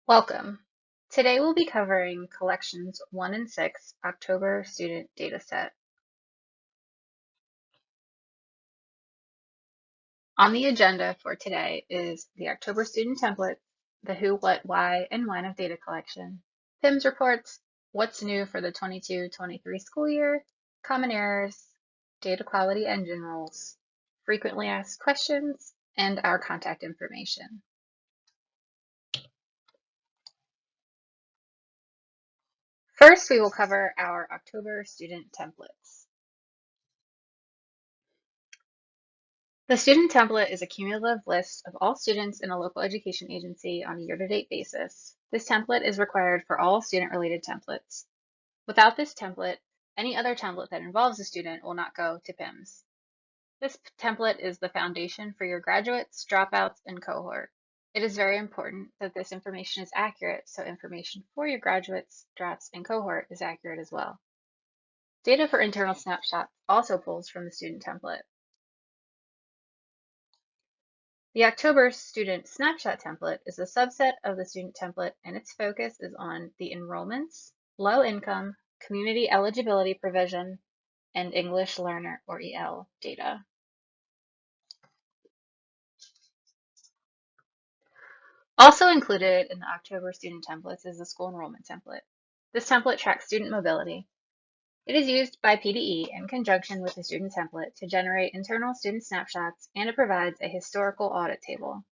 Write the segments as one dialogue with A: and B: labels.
A: Welcome. Today we'll be covering collections 1 and 6, October student dataset. On the agenda for today is the October student template, the who, what, why, and when of data collection, PIMS reports, what's new for the 22-23 school year, common errors, data quality engine rules, frequently asked questions, and our contact information. First, we will cover our October student templates. The student template is a cumulative list of all students in a local education agency on a year-to-date basis. This template is required for all student-related templates. Without this template, any other template that involves a student will not go to PIMS. This template is the foundation for your graduates, dropouts, and cohort. It is very important that this information is accurate, so information for your graduates, dropouts, and cohort is accurate as well. Data for internal snapshots also pulls from the student template. The October student snapshot template is a subset of the student template, and its focus is on the enrollments, low income, community eligibility provision, and English learner or EL data. Also included in the October student templates is the school enrollment template. This template tracks student mobility. It is used by PDE in conjunction with the student template to generate internal student snapshots, and it provides a historical audit table.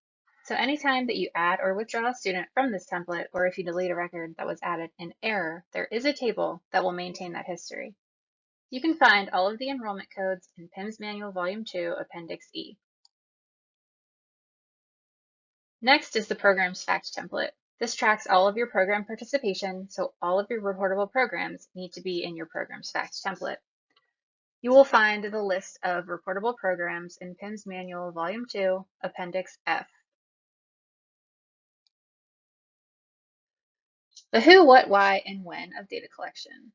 A: So anytime that you add or withdraw a student from this template, or if you delete a record that was added in error, there is a table that will maintain that history. You can find all of the enrollment codes in PIMS Manual Volume 2, Appendix E. Next is the Programs Fact template. This tracks all of your program participation, so all of your reportable programs need to be in your Programs Fact template. You will find the list of reportable programs in PIMS Manual Volume 2, Appendix F. The who, what, why, and when of data collection.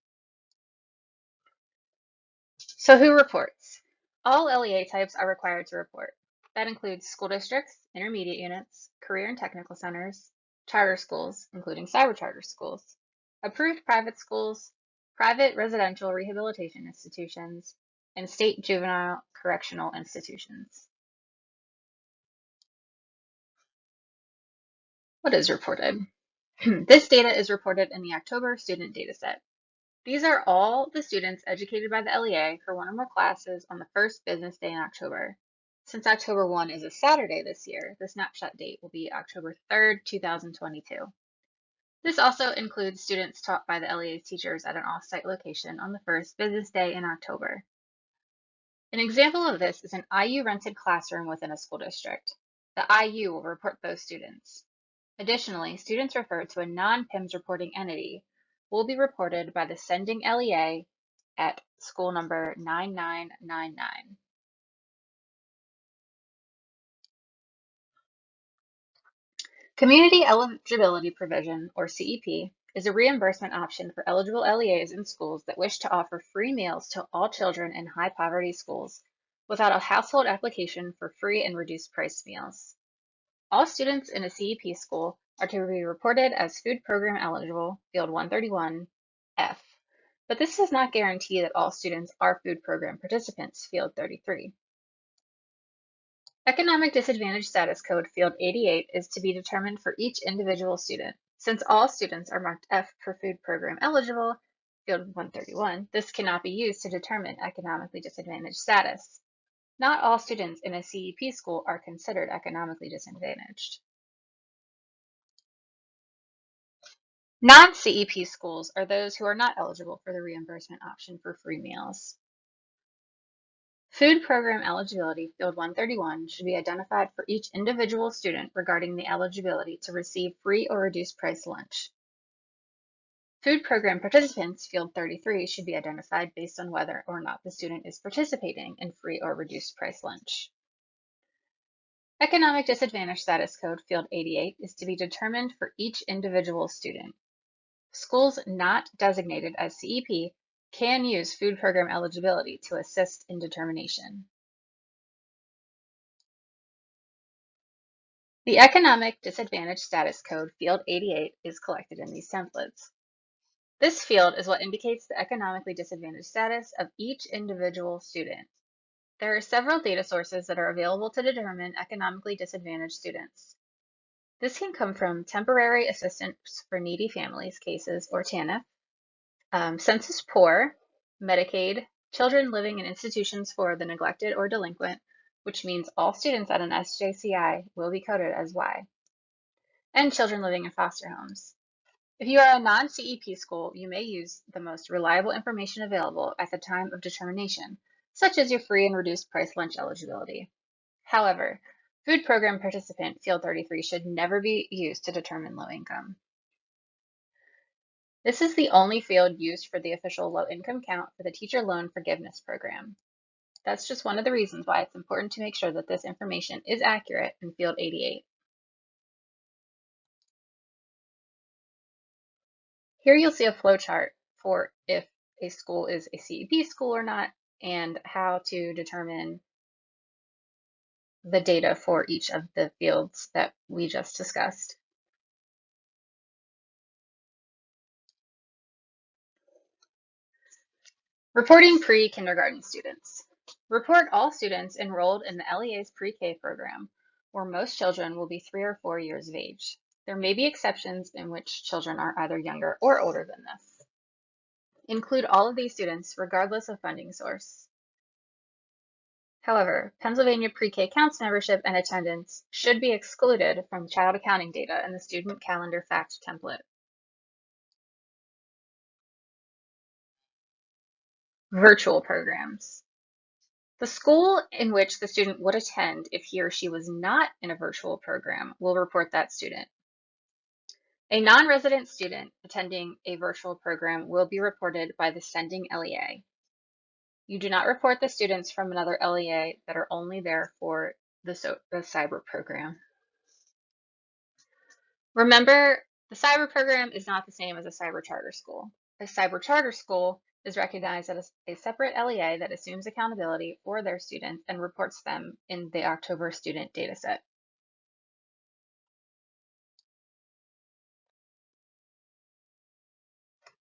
A: So who reports? All LEA types are required to report. That includes school districts, intermediate units, career and technical centers, charter schools, including cyber charter schools, approved private schools, private residential rehabilitation institutions, and state juvenile correctional institutions. What is reported? This data is reported in the October student dataset. These are all the students educated by the LEA for one or more classes on the first business day in October. Since October 1 is a Saturday this year, the snapshot date will be October 3rd, 2022. This also includes students taught by the LEA's teachers at an off-site location on the first business day in October. An example of this is an IU rented classroom within a school district. The IU will report those students. Additionally, students referred to a non-PIMS reporting entity will be reported by the sending LEA at school number 9999. Community Eligibility Provision, or CEP, is a reimbursement option for eligible LEAs in schools that wish to offer free meals to all children in high poverty schools without a household application for free and reduced price meals. All students in a CEP school are to be reported as food program eligible, field 131F, but this does not guarantee that all students are food program participants, field 33. Economic Disadvantage Status Code, field 88, is to be determined for each individual student. Since all students are marked F for food program eligible, field 131, this cannot be used to determine economically disadvantaged status. Not all students in a CEP school are considered economically disadvantaged. Non-CEP schools are those who are not eligible for the reimbursement option for free meals. Food program eligibility, field 131, should be identified for each individual student regarding the eligibility to receive free or reduced price lunch. Food program participants, field 33, should be identified based on whether or not the student is participating in free or reduced price lunch. Economic Disadvantage Status Code, field 88, is to be determined for each individual student. Schools not designated as CEP can use food program eligibility to assist in determination. The Economic Disadvantage Status Code, Field 88, is collected in these templates. This field is what indicates the economically disadvantaged status of each individual student. There are several data sources that are available to determine economically disadvantaged students. This can come from Temporary Assistance for Needy Families cases, or TANF, Census Poor, Medicaid, children living in institutions for the neglected or delinquent, which means all students at an SJCI will be coded as Y, and children living in foster homes. If you are a non-CEP school, you may use the most reliable information available at the time of determination, such as your free and reduced price lunch eligibility. However, food program participant field 33 should never be used to determine low income. This is the only field used for the official low income count for the teacher loan forgiveness program. That's just one of the reasons why it's important to make sure that this information is accurate in field 88. Here you'll see a flow chart for if a school is a CEP school or not, and how to determine the data for each of the fields that we just discussed. Reporting pre-kindergarten students. Report all students enrolled in the LEA's pre-K program, where most children will be 3 or 4 years of age. There may be exceptions in which children are either younger or older than this. Include all of these students regardless of funding source. However, Pennsylvania pre-K counts membership and attendance should be excluded from child accounting data in the student calendar fact template. Virtual programs. The school in which the student would attend if he or she was not in a virtual program will report that student. A non-resident student attending a virtual program will be reported by the sending LEA. You do not report the students from another LEA that are only there for the cyber program. Remember, the cyber program is not the same as a cyber charter school. A cyber charter school is recognized as a separate LEA that assumes accountability for their students and reports them in the October student dataset.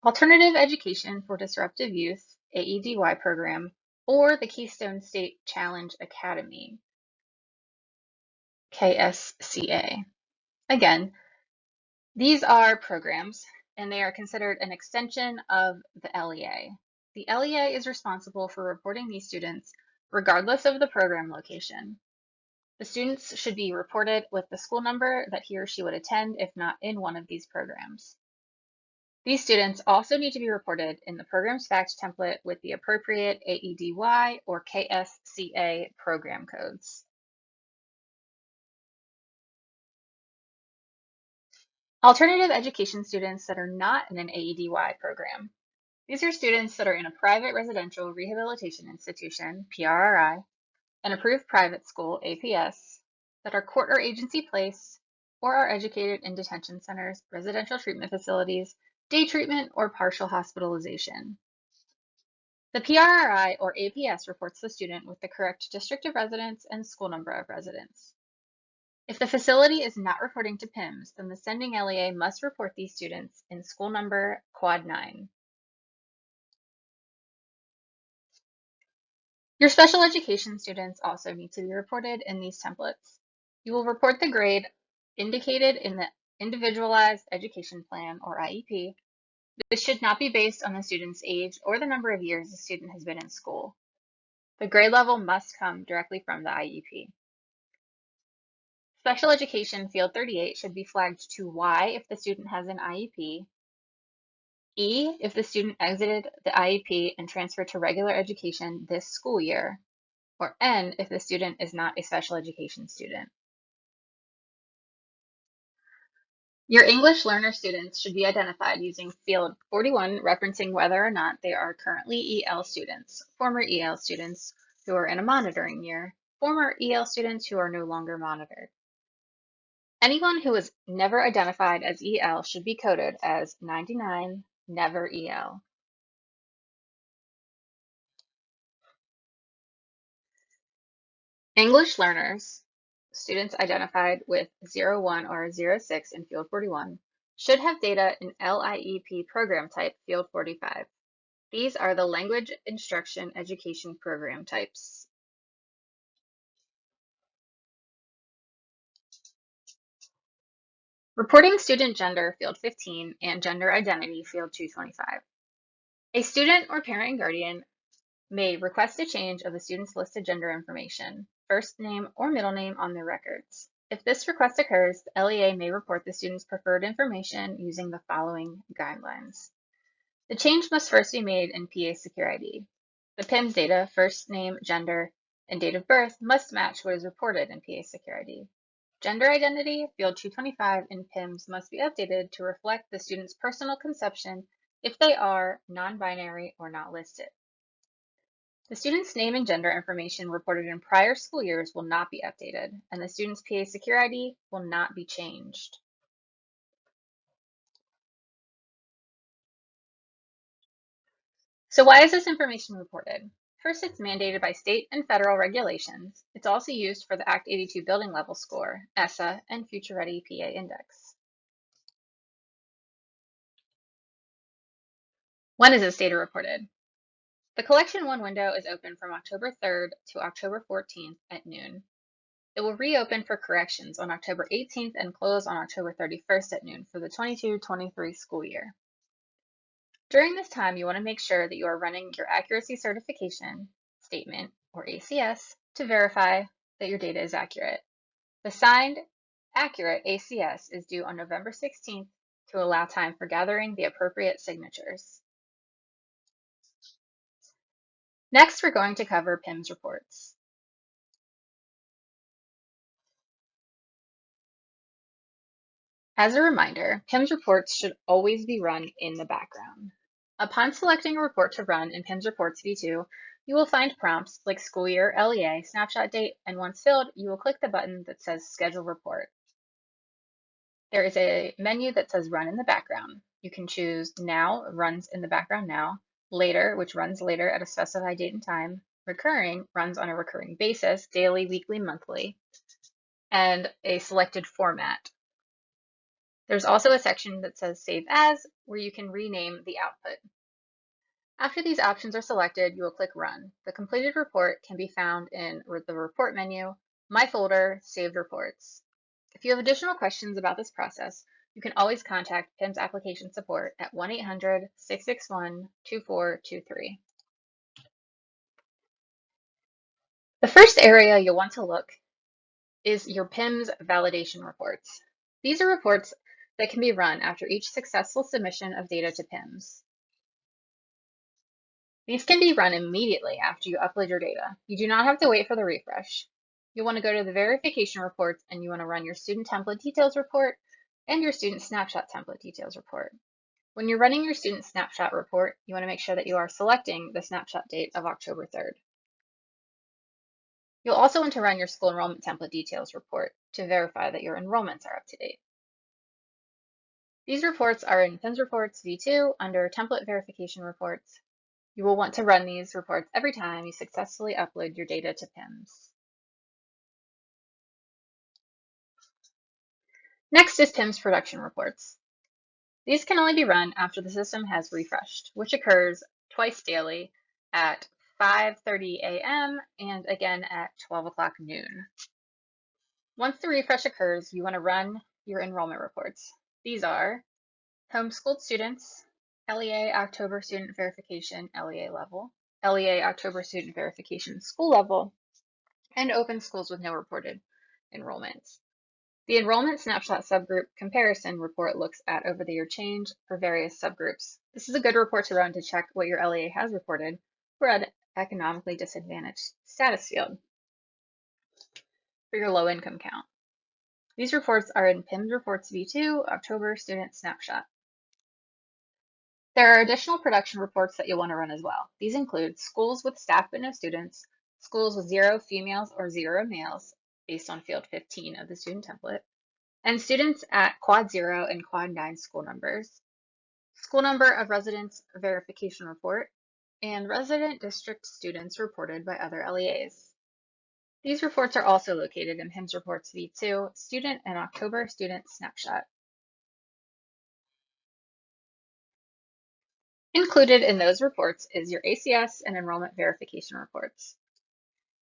A: Alternative Education for Disruptive Youth, AEDY program, or the Keystone State Challenge Academy, KSCA. Again, these are programs, and they are considered an extension of the LEA. The LEA is responsible for reporting these students regardless of the program location. The students should be reported with the school number that he or she would attend if not in one of these programs. These students also need to be reported in the program's fact template with the appropriate AEDY or KSCA program codes. Alternative education students that are not in an AEDY program. These are students that are in a private residential rehabilitation institution, PRRI, an approved private school, APS, that are court or agency placed, or are educated in detention centers, residential treatment facilities, day treatment, or partial hospitalization. The PRRI or APS reports the student with the correct district of residence and school number of residence. If the facility is not reporting to PIMS, then the sending LEA must report these students in school number quad 9. Your special education students also need to be reported in these templates. You will report the grade indicated in the Individualized Education Plan, or IEP. This should not be based on the student's age or the number of years the student has been in school. The grade level must come directly from the IEP. Special Education Field 38 should be flagged to Y if the student has an IEP, E if the student exited the IEP and transferred to regular education this school year, or N if the student is not a special education student. Your English learner students should be identified using field 41, referencing whether or not they are currently EL students, former EL students who are in a monitoring year, former EL students who are no longer monitored. Anyone who is never identified as EL should be coded as 99, never EL. English learners, students identified with 01 or 06 in field 41 should have data in LIEP program type field 45. These are the language instruction education program types. Reporting student gender field 15 and gender identity field 225. A student or parent and guardian may request a change of the student's listed gender information, first name or middle name on their records. If this request occurs, the LEA may report the student's preferred information using the following guidelines. The change must first be made in PA Secure ID. The PIMS data, first name, gender, and date of birth, must match what is reported in PA Secure ID. Gender identity, field 225 in PIMS must be updated to reflect the student's personal conception if they are non-binary or not listed. The student's name and gender information reported in prior school years will not be updated, and the student's PA Secure ID will not be changed. So why is this information reported? First, it's mandated by state and federal regulations. It's also used for the Act 82 building level score, ESSA, and Future Ready PA Index. When is this data reported? The Collection 1 window is open from October 3rd to October 14th at noon. It will reopen for corrections on October 18th and close on October 31st at noon for the 22-23 school year. During this time, you want to make sure that you are running your accuracy certification statement, or ACS, to verify that your data is accurate. The signed, accurate ACS is due on November 16th to allow time for gathering the appropriate signatures. Next, we're going to cover PIMS reports. As a reminder, PIMS reports should always be run in the background. Upon selecting a report to run in PIMS Reports V2, you will find prompts like school year, LEA, snapshot date, and once filled, you will click the button that says Schedule Report. There is a menu that says Run in the background. You can choose Now, runs in the background now, Later, which runs later at a specified date and time, Recurring, runs on a recurring basis, daily, weekly, monthly, and a selected format. There's also a section that says Save As, where you can rename the output. After these options are selected, you will click Run. The completed report can be found in the Report menu, My Folder, Saved Reports. If you have additional questions about this process, you can always contact PIMS Application Support at 1-800-661-2423. The first area you'll want to look is your PIMS validation reports. These are reports that can be run after each successful submission of data to PIMS. These can be run immediately after you upload your data. You do not have to wait for the refresh. You want to go to the verification reports and you want to run your student template details report and your student snapshot template details report. When you're running your student snapshot report, you want to make sure that you are selecting the snapshot date of October 3rd. You'll also want to run your school enrollment template details report to verify that your enrollments are up to date. These reports are in PIMS Reports V2 under Template Verification Reports. You will want to run these reports every time you successfully upload your data to PIMS. Next is PIMS production reports. These can only be run after the system has refreshed, which occurs twice daily at 5:30 a.m. and again at 12 o'clock noon. Once the refresh occurs, you want to run your enrollment reports. These are homeschooled students, LEA October student verification LEA level, LEA October student verification school level, and open schools with no reported enrollments. The enrollment snapshot subgroup comparison report looks at over the year change for various subgroups. This is a good report to run to check what your LEA has reported for an economically disadvantaged status field for your low income count. These reports are in PIMS Reports V2 October Student Snapshot. There are additional production reports that you'll want to run as well. These include schools with staff but no students, schools with 0 females or 0 males, based on field 15 of the student template, and students at Quad 0 and Quad 9 school numbers, school number of residents verification report, and resident district students reported by other LEAs. These reports are also located in PIMS Reports V2, Student and October Student Snapshot. Included in those reports is your ACS and enrollment verification reports.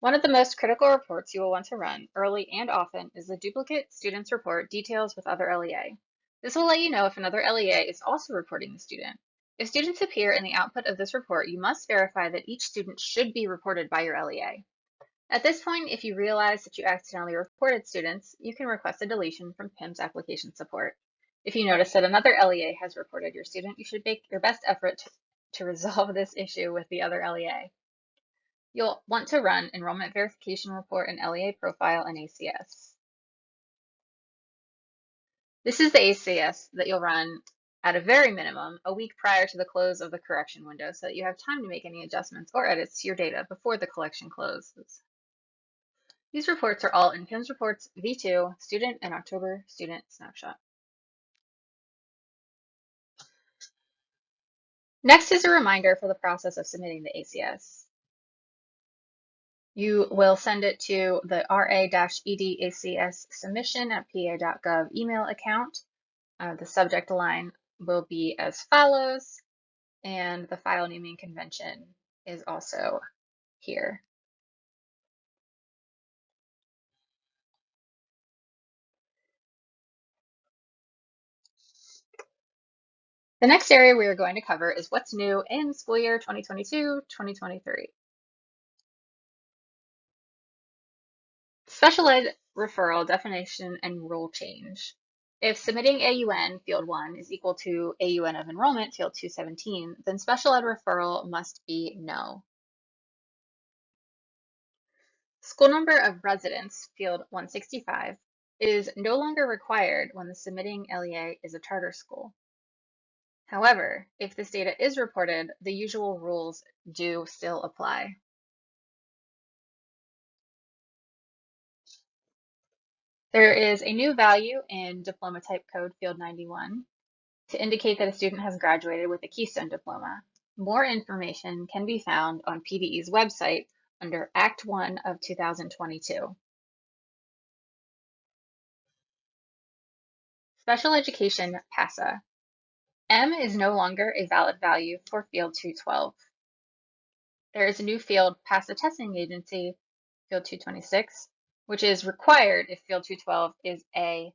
A: One of the most critical reports you will want to run early and often is the Duplicate Students Report Details with Other LEA. This will let you know if another LEA is also reporting the student. If students appear in the output of this report, you must verify that each student should be reported by your LEA. At this point, if you realize that you accidentally reported students, you can request a deletion from PIMS application support. If you notice that another LEA has reported your student, you should make your best effort to resolve this issue with the other LEA. You'll want to run Enrollment Verification Report and LEA Profile in ACS. This is the ACS that you'll run at a very minimum a week prior to the close of the correction window so that you have time to make any adjustments or edits to your data before the collection closes. These reports are all in PIMS Reports V2, Student and October Student Snapshot. Next is a reminder for the process of submitting the ACS. You will send it to the RA-ED-ACS submission at pa.gov email account. The subject line will be as follows, and the file naming convention is also here. The next area we are going to cover is what's new in school year 2022-2023. Special ed referral definition and rule change. If submitting AUN field 1 is equal to AUN of enrollment field 217, then special ed referral must be no. School number of residents field 165 is no longer required when the submitting LEA is a charter school. However, if this data is reported, the usual rules do still apply. There is a new value in diploma type code field 91 to indicate that a student has graduated with a Keystone diploma. More information can be found on PDE's website under Act 1 of 2022. Special Education PASA. M is no longer a valid value for field 212. There is a new field, PASA Testing Agency, field 226, which is required if field 212 is a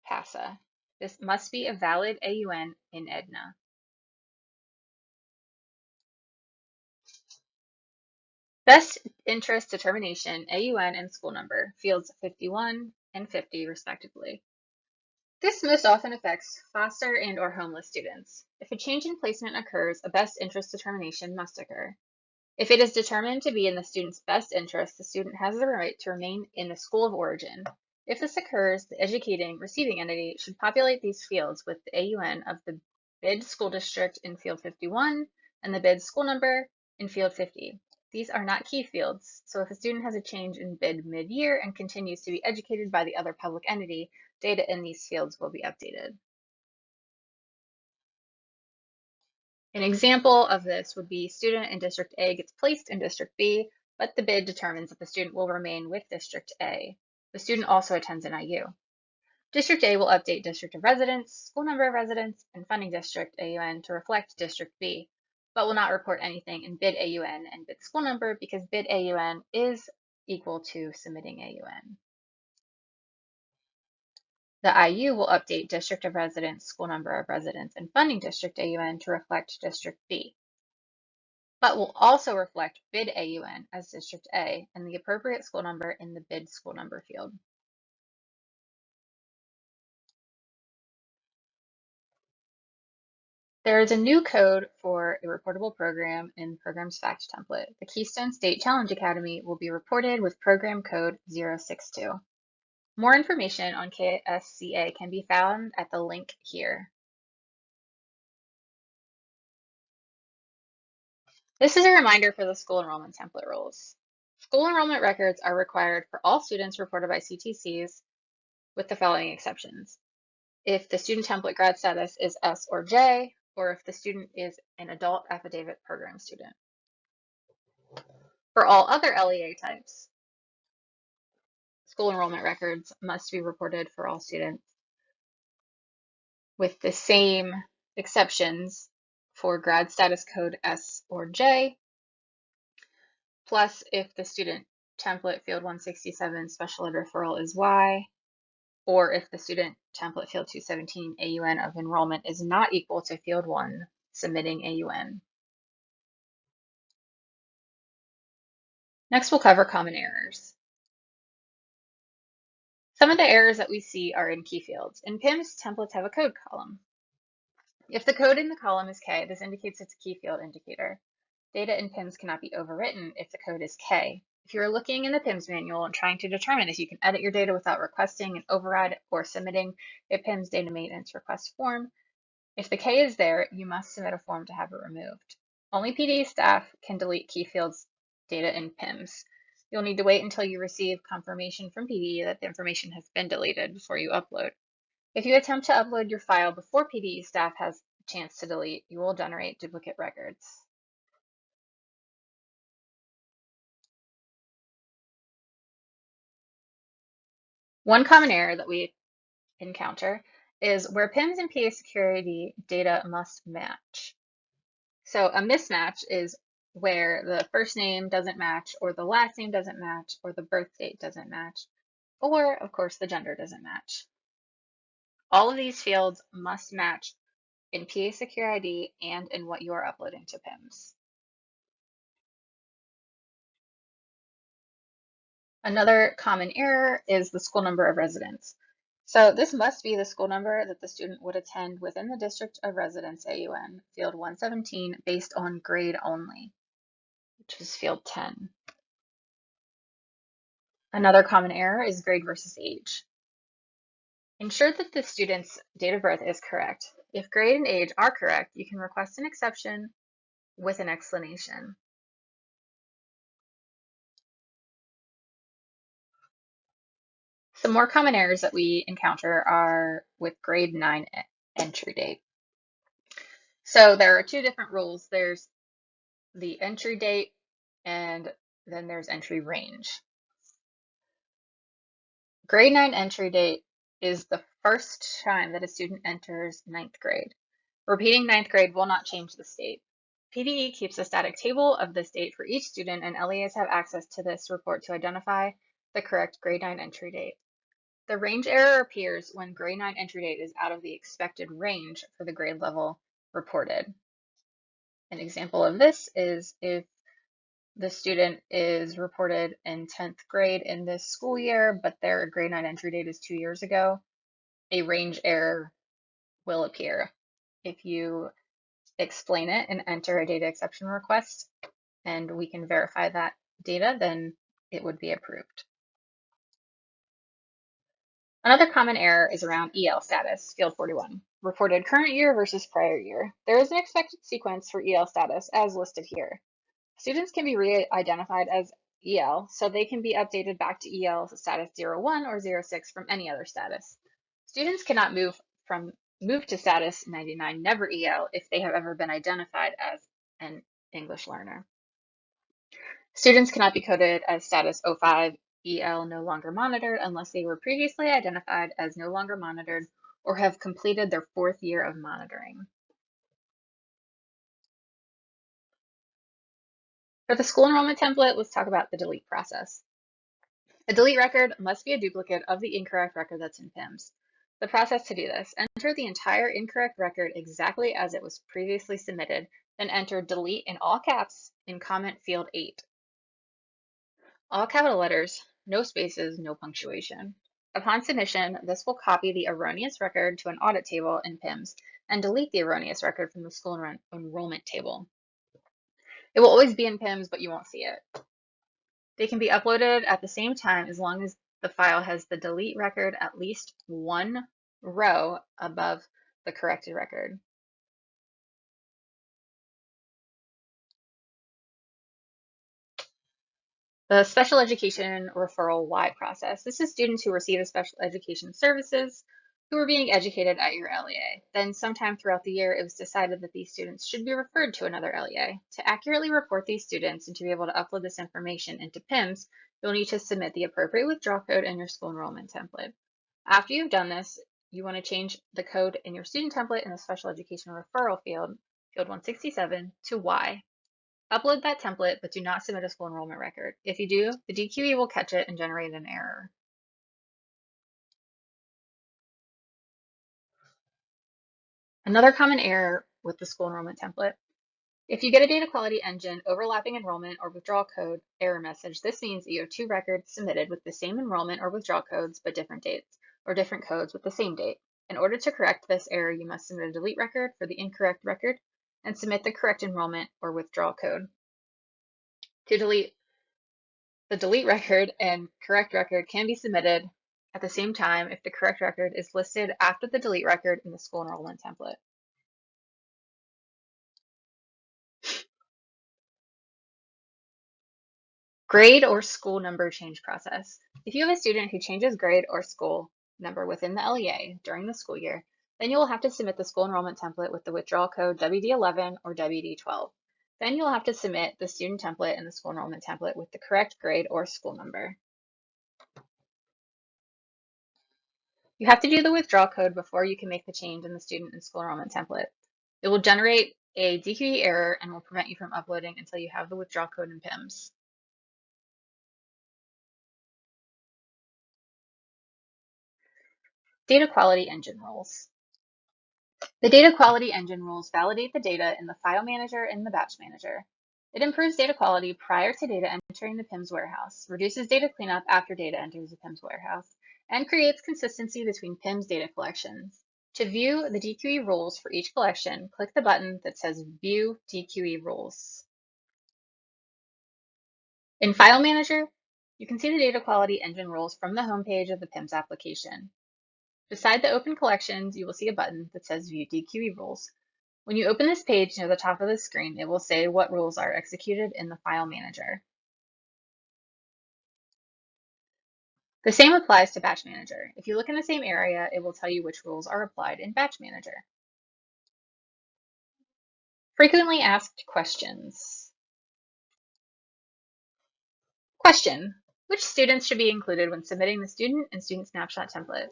A: PASA. This must be a valid AUN in EDNA. Best interest determination, AUN and school number, fields 51 and 50 respectively. This most often affects foster and or homeless students. If a change in placement occurs, a best interest determination must occur. If it is determined to be in the student's best interest, the student has the right to remain in the school of origin. If this occurs, the educating receiving entity should populate these fields with the AUN of the bid school district in field 51 and the bid school number in field 50. These are not key fields, so if a student has a change in bid mid-year and continues to be educated by the other public entity, data in these fields will be updated. An example of this would be student in District A gets placed in District B, but the bid determines that the student will remain with District A. The student also attends an IU. District A will update District of Residence, school number of residents, and funding district AUN to reflect District B, but will not report anything in bid AUN and bid school number because bid AUN is equal to submitting AUN. The IU will update District of Residence, school number of residents, and funding district AUN to reflect District B, but will also reflect bid AUN as District A and the appropriate school number in the bid school number field. There is a new code for a reportable program in Program's Fact template. The Keystone State Challenge Academy will be reported with program code 062. More information on KSCA can be found at the link here. This is a reminder for the school enrollment template rules. School enrollment records are required for all students reported by CTCs with the following exceptions. If the student template grad status is S or J, or if the student is an adult affidavit program student. For all other LEA types, school enrollment records must be reported for all students with the same exceptions for grad status code S or J, plus if the student template field 167 special ed referral is Y, or if the student template field 217 AUN of enrollment is not equal to field 1 submitting AUN. Next, we'll cover common errors. Some of the errors that we see are in key fields. In PIMS, templates have a code column. If the code in the column is K, this indicates it's a key field indicator. Data in PIMS cannot be overwritten if the code is K. If you're looking in the PIMS manual and trying to determine if you can edit your data without requesting an override or submitting a PIMS data maintenance request form, if the K is there, you must submit a form to have it removed. Only PD staff can delete key fields data in PIMS. You'll need to wait until you receive confirmation from PD that the information has been deleted before you upload. If you attempt to upload your file before PD staff has a chance to delete, you will generate duplicate records. One common error that we encounter is where PIMS and PA security data must match. So a mismatch is where the first name doesn't match, or the last name doesn't match, or the birth date doesn't match, or of course the gender doesn't match. All of these fields must match in PA Secure ID and in what you are uploading to PIMS. Another common error is the school number of residence. So this must be the school number that the student would attend within the district of residence AUN, field 117, based on grade only, which is field 10. Another common error is grade versus age. Ensure that the student's date of birth is correct. If grade and age are correct, you can request an exception with an explanation. Some more common errors that we encounter are with grade 9 entry date. So there are two different rules. There's the entry date and then there's entry range. Grade 9 entry date is the first time that a student enters 9th grade. Repeating 9th grade will not change the state. PDE keeps a static table of this date for each student, and LEAs have access to this report to identify the correct grade 9 entry date. The range error appears when grade 9 entry date is out of the expected range for the grade level reported. An example of this is if the student is reported in 10th grade in this school year, but their grade 9 entry date is 2 years ago, a range error will appear. If you explain it and enter a data exception request, and we can verify that data, then it would be approved. Another common error is around EL status, field 41, reported current year versus prior year. There is an expected sequence for EL status as listed here. Students can be re-identified as EL, so they can be updated back to EL status 01 or 06 from any other status. Students cannot move to status 99 never EL if they have ever been identified as an English learner. Students cannot be coded as status 05 EL no longer monitored unless they were previously identified as no longer monitored or have completed their 4th year of monitoring. For the school enrollment template, let's talk about the delete process. A delete record must be a duplicate of the incorrect record that's in PIMS. The process to do this: enter the entire incorrect record exactly as it was previously submitted, then enter delete in all caps in comment field 8. All capital letters, no spaces, no punctuation. Upon submission, this will copy the erroneous record to an audit table in PIMS and delete the erroneous record from the school enrollment table. It will always be in PIMS, but you won't see it. They can be uploaded at the same time as long as the file has the delete record at least one row above the corrected record. The special education referral Y process. This is students who receive special education services who were being educated at your LEA. Then sometime throughout the year, it was decided that these students should be referred to another LEA. To accurately report these students and to be able to upload this information into PIMS, you'll need to submit the appropriate withdrawal code in your school enrollment template. After you've done this, you want to change the code in your student template in the special education referral field, field 167, to Y. Upload that template, but do not submit a school enrollment record. If you do, the DQE will catch it and generate an error. Another common error with the school enrollment template. If you get a data quality engine overlapping enrollment or withdrawal code error message, this means that you have two records submitted with the same enrollment or withdrawal codes but different dates, or different codes with the same date. In order to correct this error, you must submit a delete record for the incorrect record and submit the correct enrollment or withdrawal code. To delete, the delete record and correct record can be submitted at the same time if the correct record is listed after the delete record in the school enrollment template. Grade or school number change process. If you have a student who changes grade or school number within the LEA during the school year, then you will have to submit the school enrollment template with the withdrawal code WD11 or WD12. Then you'll have to submit the student template and the school enrollment template with the correct grade or school number. You have to do the withdrawal code before you can make the change in the student and school enrollment template. It will generate a DQE error and will prevent you from uploading until you have the withdrawal code in PIMS. Data quality engine rules. The data quality engine rules validate the data in the file manager and the batch manager. It improves data quality prior to data entering the PIMS warehouse, reduces data cleanup after data enters the PIMS warehouse, and creates consistency between PIMS data collections. To view the DQE rules for each collection, click the button that says View DQE Rules. In File Manager, you can see the data quality engine rules from the homepage of the PIMS application. Beside the open collections, you will see a button that says View DQE Rules. When you open this page near the top of the screen, it will say what rules are executed in the File Manager. The same applies to Batch Manager. If you look in the same area, it will tell you which rules are applied in Batch Manager. Frequently asked questions. Question: which students should be included when submitting the student and student snapshot template?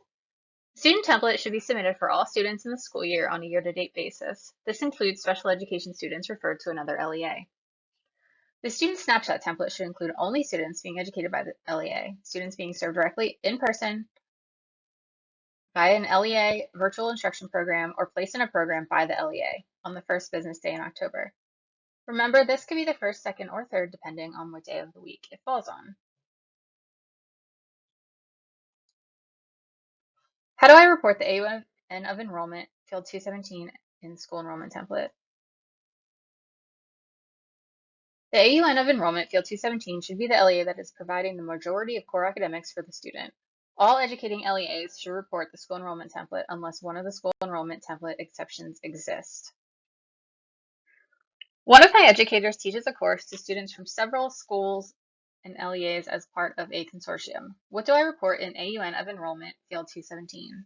A: The student template should be submitted for all students in the school year on a year-to-date basis. This includes special education students referred to another LEA. The student snapshot template should include only students being educated by the LEA, students being served directly in person by an LEA virtual instruction program or placed in a program by the LEA on the first business day in October. Remember, this could be the first, second, or third depending on what day of the week it falls on. How do I report the AUN of enrollment, field 217 in school enrollment template? The AUN of enrollment, field 217, should be the LEA that is providing the majority of core academics for the student. All educating LEAs should report the school enrollment template unless one of the school enrollment template exceptions exist. One of my educators teaches a course to students from several schools and LEAs as part of a consortium. What do I report in AUN of enrollment, field 217?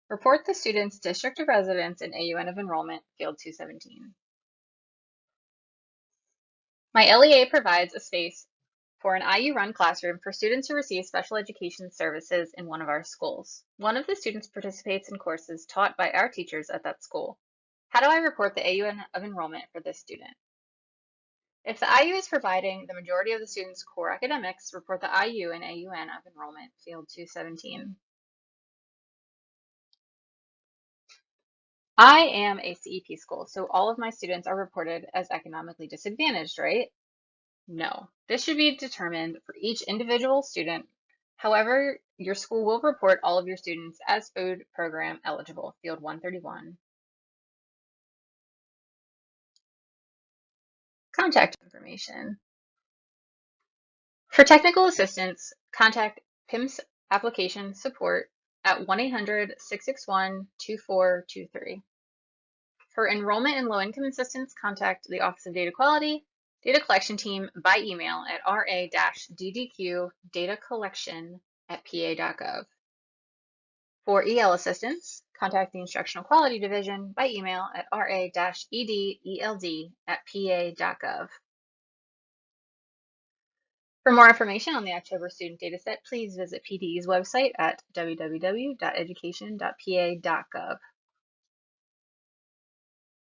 A: Report the student's district of residence in AUN of enrollment, field 217. My LEA provides a space for an IU-run classroom for students who receive special education services in one of our schools. One of the students participates in courses taught by our teachers at that school. How do I report the AUN of enrollment for this student? If the IU is providing the majority of the student's core academics, report the IU and AUN of enrollment, field 217. I am a CEP school, so all of my students are reported as economically disadvantaged, right? No, this should be determined for each individual student. However, your school will report all of your students as food program eligible, field 131. Contact information. For technical assistance, contact PIMS application support at 1-800-661-2423. For enrollment and low-income assistance, contact the Office of Data Quality Data Collection Team by email at ra-ddq datacollection@pa.gov. For EL assistance, contact the Instructional Quality Division by email at ra-edeld@pa.gov. For more information on the October student dataset, please visit PDE's website at www.education.pa.gov.